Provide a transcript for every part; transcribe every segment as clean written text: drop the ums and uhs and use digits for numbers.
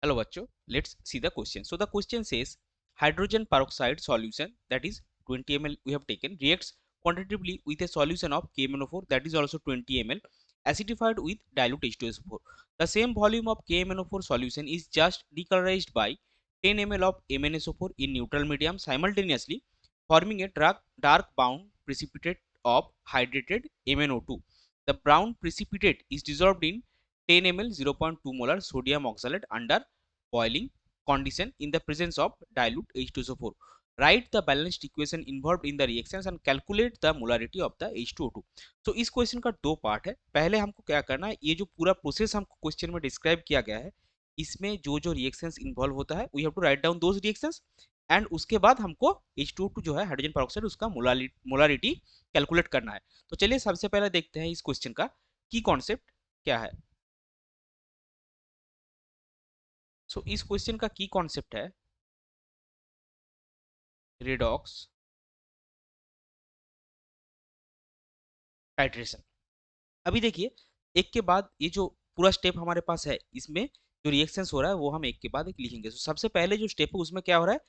Hello bachcho, let's see the question. So the question says hydrogen peroxide solution, that is 20 ml we have taken, reacts quantitatively with a solution of KMnO4, that is also 20 ml, acidified with dilute H2SO4. The same volume of KMnO4 solution is just decolorized by 10 ml of MnSO4 in neutral medium simultaneously, forming a dark brown precipitate of hydrated MnO2. The brown precipitate is dissolved in 10 ml 0.2 molar sodium oxalate under boiling condition in the presence of dilute H2SO4. Write the balanced equation involved in the reactions and calculate the molarity of the H2O2. तो इस question का दो part है. पहले हमको क्या करना है, ये जो पूरा प्रोसेस हमको क्वेश्चन में डिस्क्राइब किया गया है, इसमें जो जो रिएक्शंस इन्वॉल्व होता है, we have to write down those reactions and उसके बाद हमको H2O2 जो है हाइड्रोजन पेरोक्साइड, उसका मोलारिटी कैलकुलेट करना है. तो चलिए सबसे पहले देखते हैं इस क्वेश्चन का की कॉन्सेप्ट क्या है. सो इस क्वेश्चन का की कॉन्सेप्ट है रिडॉक्स टाइट्रेशन. अभी देखिए, एक के बाद ये जो पूरा स्टेप हमारे पास है, इसमें जो रिएक्शंस हो रहा है वो हम एक के बाद एक लिखेंगे. तो सबसे पहले जो स्टेप है उसमें क्या हो रहा है,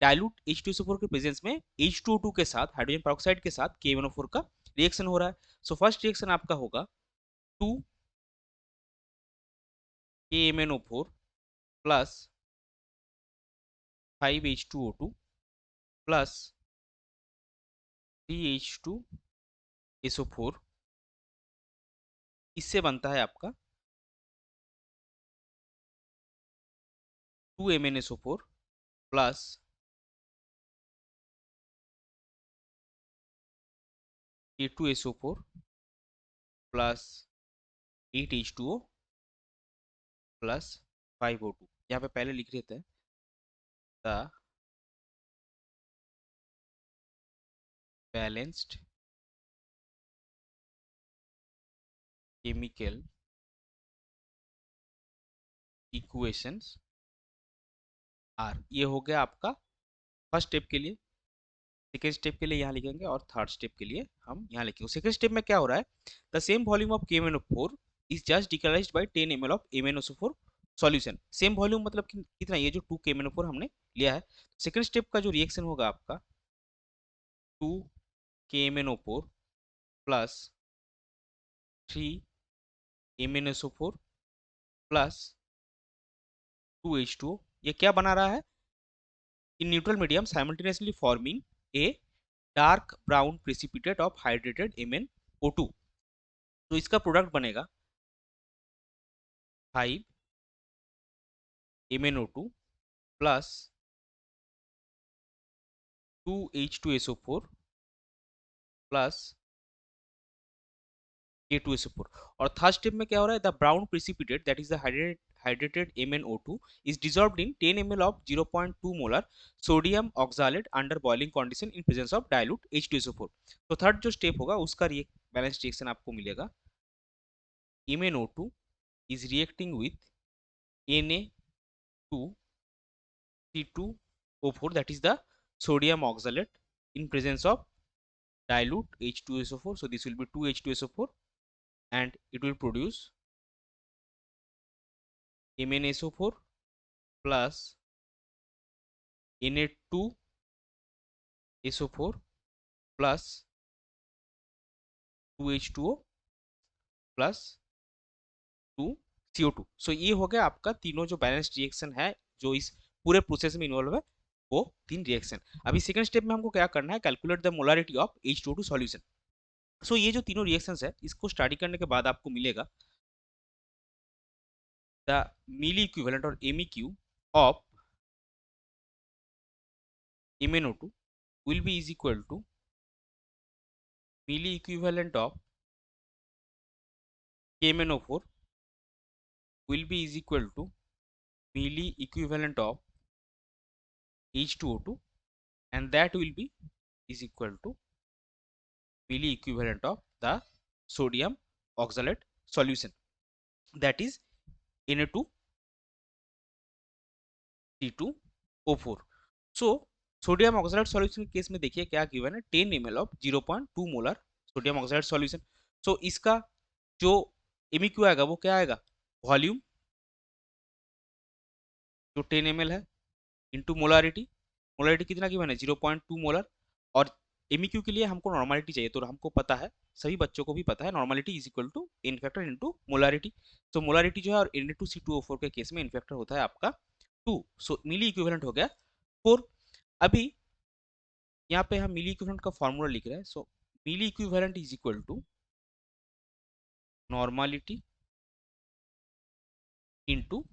डाइल्यूट H2SO4 के प्रेजेंस में H2O2 के साथ हाइड्रोजन पेरोक्साइड के साथ KMnO4 का रिएक्शन हो रहा है. सो फर्स्ट रिएक्शन आपका होगा 2 KMnO4 plus 5H2O2 plus 3H2SO4. इससे बनता है आपका 2MnSO4 plus K2SO4 plus 8H2O plus 5O2. यहाँ पे पहले लिख लेते हैं the balanced chemical equations are. ये हो गया आपका फर्स्ट स्टेप के लिए. सेकेंड स्टेप के लिए यहाँ लिखेंगे और थर्ड स्टेप के लिए हम यहाँ लिखेंगे. सेकेंड स्टेप में क्या हो रहा है, the same volume of KMnO4 is just decolourised by 10 ml of MnSO4 solution. Same volume मतलब कि कितना, ये जो 2 KMnO4 हमने लिया है. सेकेंड स्टेप का जो रिएक्शन होगा आपका 2 KMnO4 plus 3 MnSO4 plus 2H2O. ये क्या बना रहा है, in neutral medium simultaneously forming a dark brown precipitate of hydrated MnO2. तो इसका प्रोडक्ट बनेगा 5 MnO2 plus 2H2SO4 plus K2SO4. और थर्ड स्टेप में क्या हो रहा है, the brown precipitate that is the hydrated MnO2 is dissolved in 10 ml of 0.2 molar sodium oxalate under boiling condition in presence of dilute H2SO4. तो third जो step होगा उसका बैलेंस रिएक्शन आपको मिलेगा MnO2 is reacting with Na2C2O4, that is the sodium oxalate in presence of dilute H2SO4. So this will be 2H2SO4 and it will produce MnSO4 plus Na2SO4 plus 2H2O plus 2CO2. सो ये हो गया आपका तीनों जो balanced reaction है जो इस पूरे प्रोसेस में इन्वॉल्व है, वो तीन रिएक्शन. अभी सेकंड स्टेप में हमको क्या करना है, calculate the molarity of H2O2 solution. So ये जो तीनों रिएक्शंस है इसको स्टडी करने के बाद आपको मिलेगा द मिली इक्विवेलेंट और MEQ of MnO2 will be is equal to milli equivalent of KMnO4 will be is equal to milli equivalent of H2O2 and that will be is equal to milli equivalent of the sodium oxalate solution, that is Na2C2O4. So sodium oxide solution के case में देखिए क्या given है, 10 ml of 0.2 molar sodium oxide solution. So इसका जो MEQ आएगा वो क्या आएगा, वॉल्यूम जो 10 ml है इंटू मोलारिटी, मोलारिटी कितना गिवन है 0.2 मोलर, और एमईक्यू के लिए हमको नॉर्मलिटी चाहिए, तो हमको पता है, सभी बच्चों को भी पता है, normality is equal to n factor into molarity. तो मोलारिटी जो है और Na2CO4 के केस में इनफैक्टर होता है आपका 2, सो मिली इक्विवेलेंट हो गया 4। अभी यहाँ पे हम मिली इक्विवेलेंट का फॉर्मूला लिख रहे हैं, so milliequivalent is equal to normality into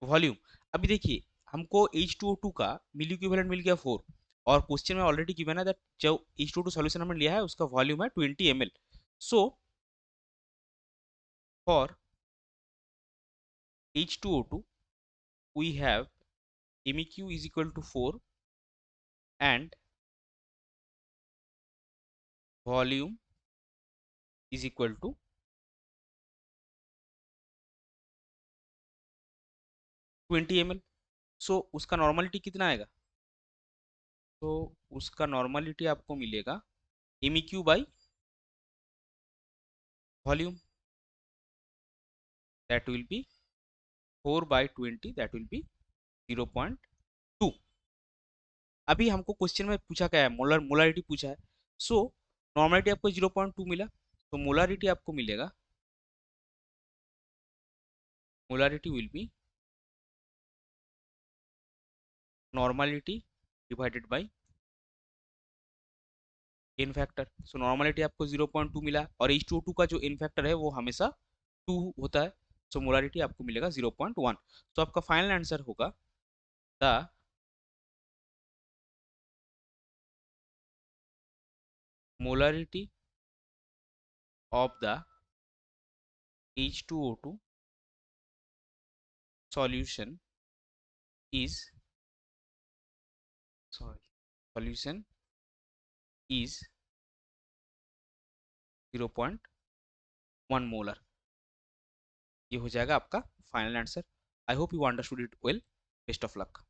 volume. अभी देखिए हमको H2O2 का मिली इक्विवेलेंट मिल गया 4, और क्वेश्चन में ऑलरेडी गिवन है दैट जो H2O2 सॉल्यूशन हमने लिया है उसका वॉल्यूम है 20 ml। So for H2O2 we have MEQ is equal to 4 and volume is equal to 20 ml। सो उसका नॉर्मलिटी कितना आएगा, तो उसका नॉर्मलिटी आपको मिलेगा MEQ by volume, that will be 4/20, that will be 0.2। अभी हमको क्वेश्चन में पूछा क्या है, मोलारिटी पूछा है, सो नॉर्मलिटी आपको 0.2 मिला, तो मोलारिटी आपको मिलेगा, molarity will be normality divided by N factor. So normality आपको 0.2 मिला, और H2O2 का जो एन फैक्टर है वो हमेशा 2 होता है, सो मोलारिटी आपको मिलेगा 0.1। तो आपका फाइनल आंसर होगा the molarity of the H2O2 solution is, sorry, solution is 0.1 molar. ये हो जाएगा आपका final answer. I hope you understood it well. Best of luck.